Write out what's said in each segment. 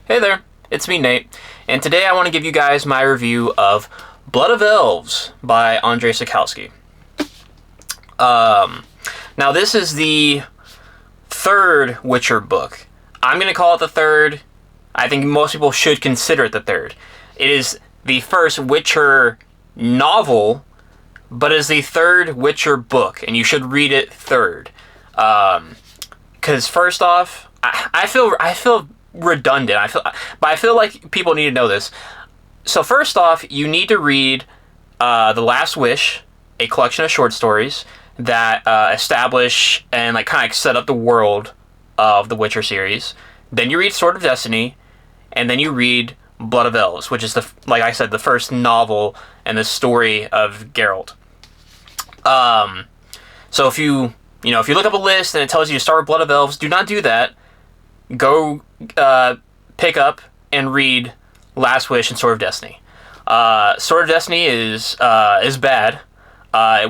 Hey there, it's me, Nate, and today I want to give you guys my review of Blood of Elves by Andrzej Sapkowski. Now this is the third Witcher book. I'm going to call it the third. I think most people should consider it the third. It is the first Witcher novel, but is the third Witcher book, and you should read it third. Because first off, I feel redundant. I feel like people need to know this. So first off, you need to read The Last Wish, a collection of short stories that establish and kind of set up the world of the Witcher series. Then you read Sword of Destiny, and then you read Blood of Elves, which is like I said, the first novel and the story of Geralt. So if you look up a list and it tells you to start with Blood of Elves, do not do that. Go pick up and read Last Wish and Sword of Destiny. Sword of Destiny is bad,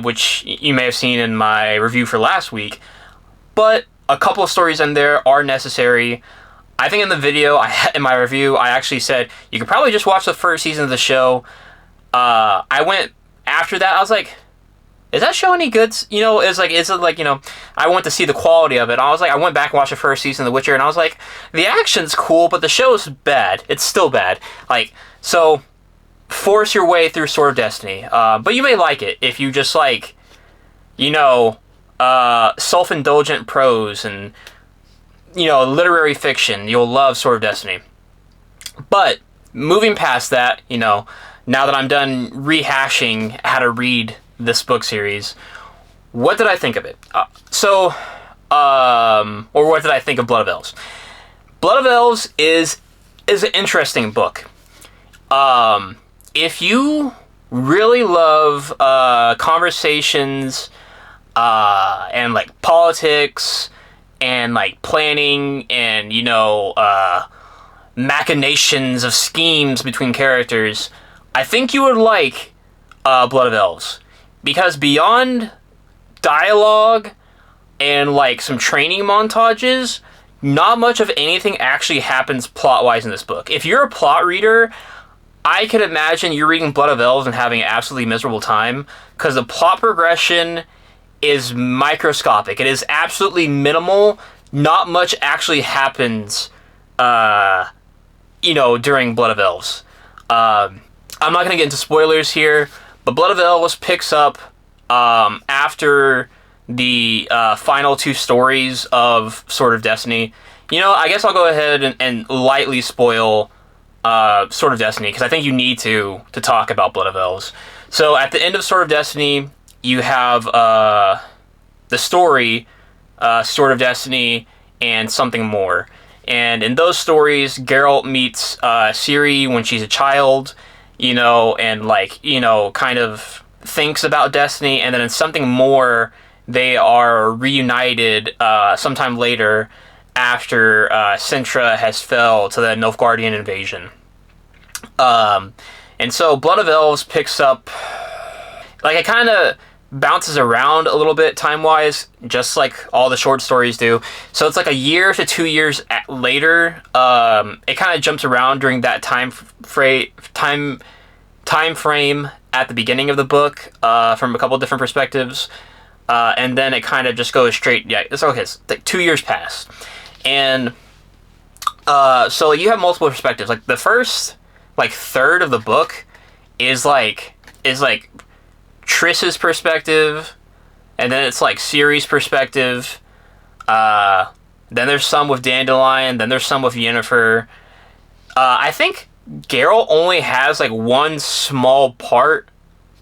which you may have seen in my review for last week, but a couple of stories in there are necessary. I think in the video, in my review, I actually said you could probably just watch the first season of the show. I went after that, I was like, is that show any good? I went to see the quality of it. I went back and watched the first season of The Witcher, and I was like, the action's cool, but the show's bad. It's still bad. So force your way through Sword of Destiny. But you may like it if you just self-indulgent prose and, literary fiction. You'll love Sword of Destiny. But moving past that, now that I'm done rehashing how to read this book series, what did I think of it? Or what did I think of Blood of Elves? Blood of Elves is an interesting book. If you really love conversations and politics and planning and machinations of schemes between characters, I think you would like Blood of Elves. Because beyond dialogue and some training montages, not much of anything actually happens plot-wise in this book. If you're a plot reader, I could imagine you're reading Blood of Elves and having an absolutely miserable time, because the plot progression is microscopic. It is absolutely minimal. Not much actually happens, during Blood of Elves. I'm not going to get into spoilers here, but Blood of Elves picks up after the final two stories of Sword of Destiny. I guess I'll go ahead and lightly spoil Sword of Destiny, because I think you need to talk about Blood of Elves. So at the end of Sword of Destiny, you have the story, Sword of Destiny, and something more. And in those stories, Geralt meets Ciri when she's a child, and kind of thinks about Destiny, and then in something more, they are reunited sometime later after Sintra has fell to the Nilfgaardian invasion. And so Blood of Elves picks up, it kind of bounces around a little bit time-wise, just like all the short stories do. So it's a year to 2 years later. It kind of jumps around during that time frame at the beginning of the book from a couple different perspectives. And then it kind of just goes straight. Yeah, it's okay. It's 2 years pass. And so you have multiple perspectives. The first third of the book is Triss's perspective, and then it's Ciri's perspective. Then there's some with Dandelion, then there's some with Yennefer. I think Geralt only has one small part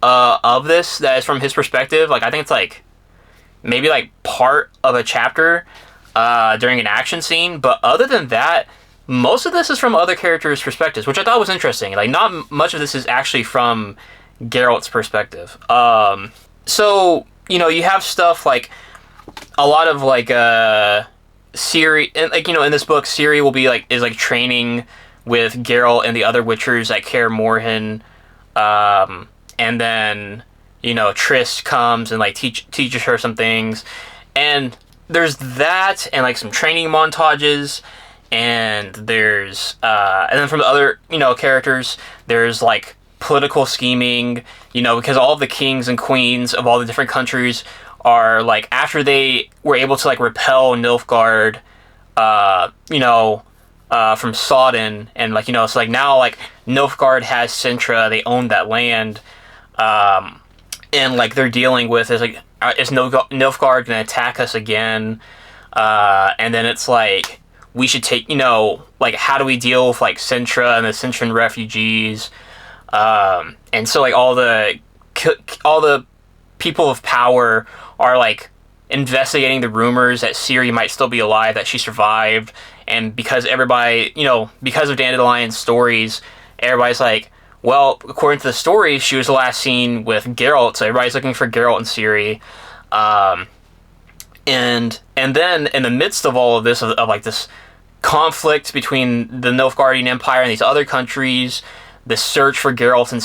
of this that is from his perspective. I think it's maybe part of a chapter during an action scene, but other than that, most of this is from other characters' perspectives, which I thought was interesting. Not much of this is actually from Geralt's perspective. So you have stuff a lot of Ciri, and in this book, Ciri will be is training with Geralt and the other Witchers at Kaer Morhen, and then Triss comes and teaches her some things, and there's that, and some training montages, and there's and then from the other characters, there's like political scheming, because all of the kings and queens of all the different countries are like, after they were able to like repel Nilfgaard, from Sodden, and like it's like now like Nilfgaard has Sintra, they own that land, and like they're dealing with is like, is Nilfgaard gonna attack us again? And then it's like, we should take, like, how do we deal with like Sintra and the Sintran refugees? And so like all the people of power are like investigating the rumors that Ciri might still be alive, that she survived, and because everybody, because of Dandelion's stories, everybody's like, well, according to the story, she was last seen with Geralt, so everybody's looking for Geralt and Ciri. And then in the midst of all of this, of like this conflict between the Nilfgaardian Empire and these other countries, the search for Geralt and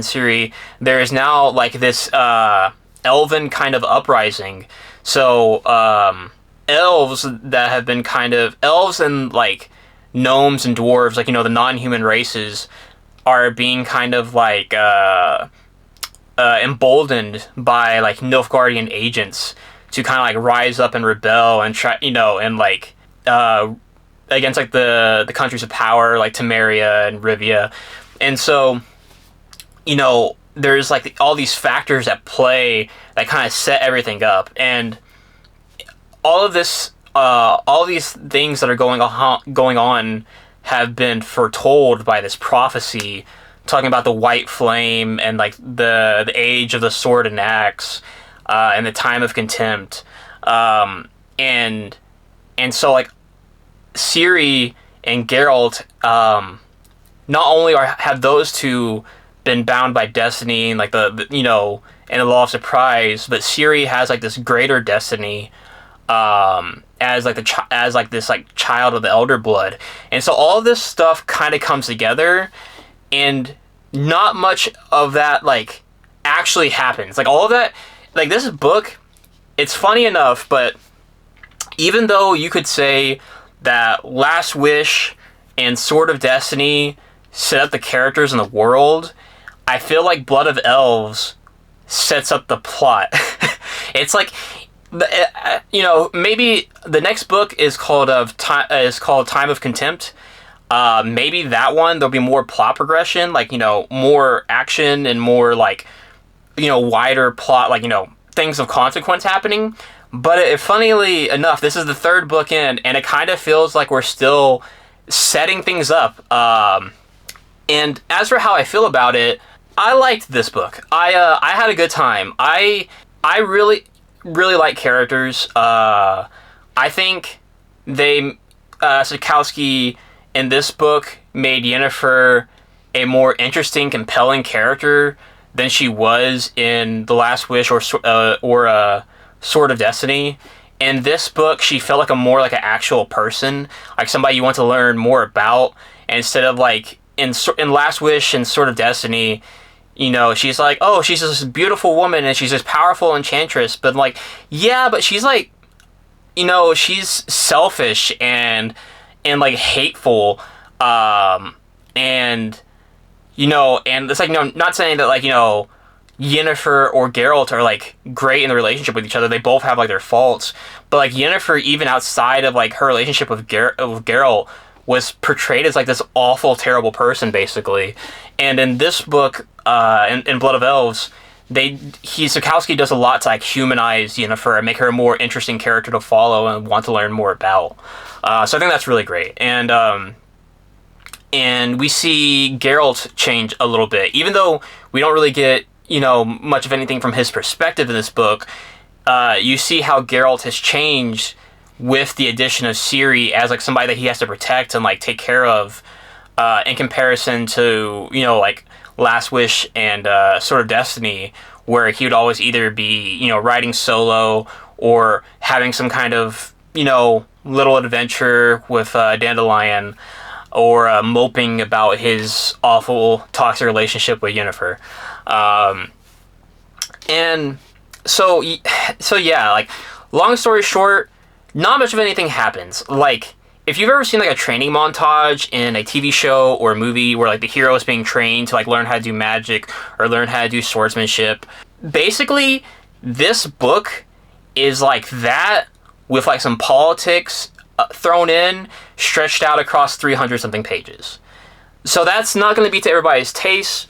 Ciri, there is now like this elven kind of uprising. So elves that have been elves and like gnomes and dwarves, like the non-human races, are being kind of like emboldened by like Nilfgaardian agents to kind of like rise up and rebel and try, and like against like the countries of power like Temeria and Rivia. And so there's like all these factors at play that kind of set everything up, and all of this all these things that are going on have been foretold by this prophecy, talking about the white flame and like the age of the sword and axe, and the time of contempt, and so like Ciri and Geralt, not only have those two been bound by destiny and like the and the law of surprise, but Ciri has like this greater destiny, as like this like child of the elder blood. And so all of this stuff kind of comes together, and not much of that like actually happens. Like all of that, like this book, it's funny enough, but even though you could say that Last Wish and Sword of Destiny set up the characters in the world, I feel like Blood of Elves sets up the plot. It's like, maybe the next book is called Time of Contempt. Maybe that one there'll be more plot progression, like more action and more like wider plot, like things of consequence happening. But funnily enough, this is the third book in, and it kind of feels like we're still setting things up. And as for how I feel about it, I liked this book. I had a good time. I really like characters. I think Sapkowski in this book made Yennefer a more interesting, compelling character than she was in The Last Wish or Sword of Destiny. In this book, she felt like an actual person, like somebody you want to learn more about. And instead of like in Last Wish and Sword of Destiny, she's like, oh, she's this beautiful woman and she's this powerful enchantress, but like, yeah, but she's like, she's selfish and like hateful, and and it's like, not saying that like Yennefer or Geralt are like great in the relationship with each other. They both have like their faults, but like Yennefer, even outside of like her relationship with Geralt, was portrayed as like this awful, terrible person, basically. And in this book, in Blood of Elves, Sapkowski does a lot to like humanize Yennefer and make her a more interesting character to follow and want to learn more about. So I think that's really great. And we see Geralt change a little bit, even though we don't really get much of anything from his perspective in this book. You see how Geralt has changed with the addition of Ciri as like somebody that he has to protect and like take care of, in comparison to like Last Wish and Sword of Destiny, where he would always either be riding solo or having some kind of little adventure with Dandelion, or moping about his awful toxic relationship with Yennefer. And so yeah, like, long story short, not much of anything happens. Like, if you've ever seen like a training montage in a TV show or a movie where like the hero is being trained to like learn how to do magic or learn how to do swordsmanship, basically this book is like that with like some politics thrown in, stretched out across 300 something pages. So that's not going to be to everybody's taste,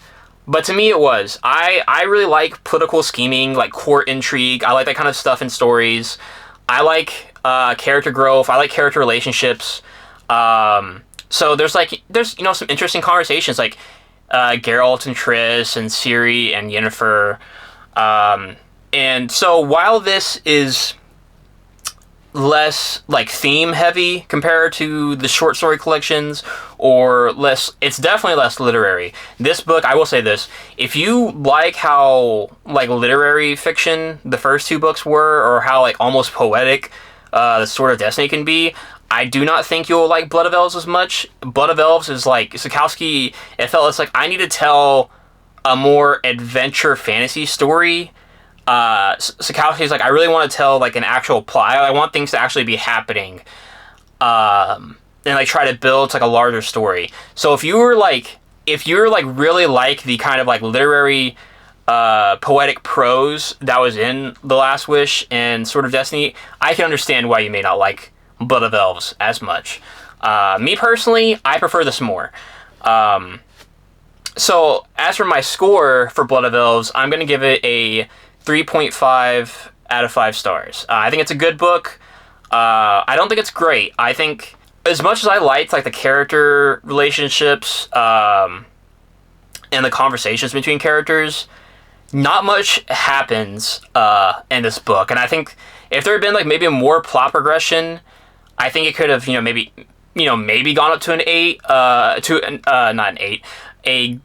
but to me it was. I really like political scheming, like court intrigue. I like that kind of stuff in stories. I like character growth. I like character relationships. So there's you know, some interesting conversations like Geralt and Triss and Ciri and Yennefer. And so while this is less like theme heavy compared to the short story collections, or less, it's definitely less literary. This book, I will say this, if you like how like literary fiction the first two books were, or how like almost poetic the Sword of Destiny can be, I do not think you'll like Blood of Elves as much. Blood of Elves is like Sapkowski, it felt it's like I need to tell a more adventure fantasy story. Sapkowski's like, I really want to tell like an actual plot. I want things to actually be happening, and like try to build like a larger story. So if you're like really like the kind of like literary poetic prose that was in The Last Wish and Sword of Destiny, I can understand why you may not like Blood of Elves as much. Me personally, I prefer this more. So as for my score for Blood of Elves, I'm going to give it a 3.5 out of 5 stars. I think it's a good book. I don't think it's great. I think as much as I liked like the character relationships and the conversations between characters, not much happens in this book. And I think if there had been like maybe a more plot progression, I think it could have, maybe gone up to an 8, not an 8, a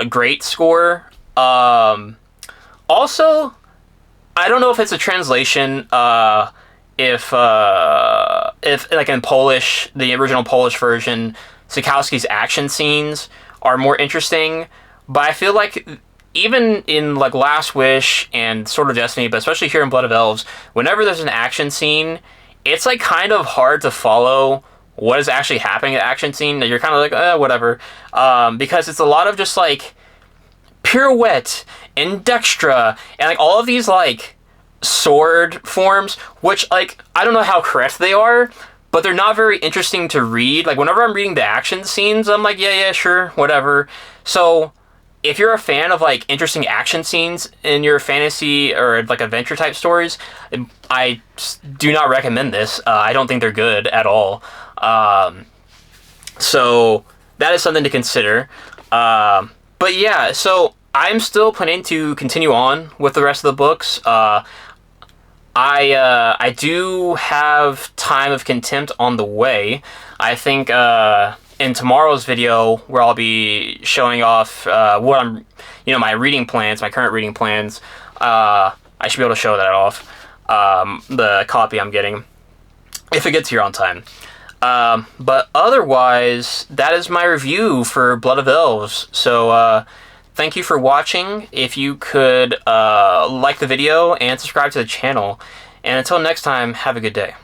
great score. Also, I don't know if it's a translation, if like in Polish, the original Polish version, Sapkowski's action scenes are more interesting, but I feel like even in like Last Wish and Sword of Destiny, but especially here in Blood of Elves, whenever there's an action scene, it's like kind of hard to follow what is actually happening in the action scene. You're kind of like, whatever, because it's a lot of just like pirouette and dextra and like all of these like sword forms, which like I don't know how correct they are, but they're not very interesting to read. Like whenever I'm reading the action scenes, I'm like, yeah, sure, whatever. So if you're a fan of like interesting action scenes in your fantasy or like adventure type stories, I do not recommend this. I don't think they're good at all. So that is something to consider. But yeah, so I'm still planning to continue on with the rest of the books. I do have Time of Contempt on the way. I think in tomorrow's video, where I'll be showing off what I'm, my reading plans, my current reading plans. I should be able to show that off, the copy I'm getting, if it gets here on time. But otherwise, that is my review for Blood of Elves. So thank you for watching. If you could like the video and subscribe to the channel. And until next time, have a good day.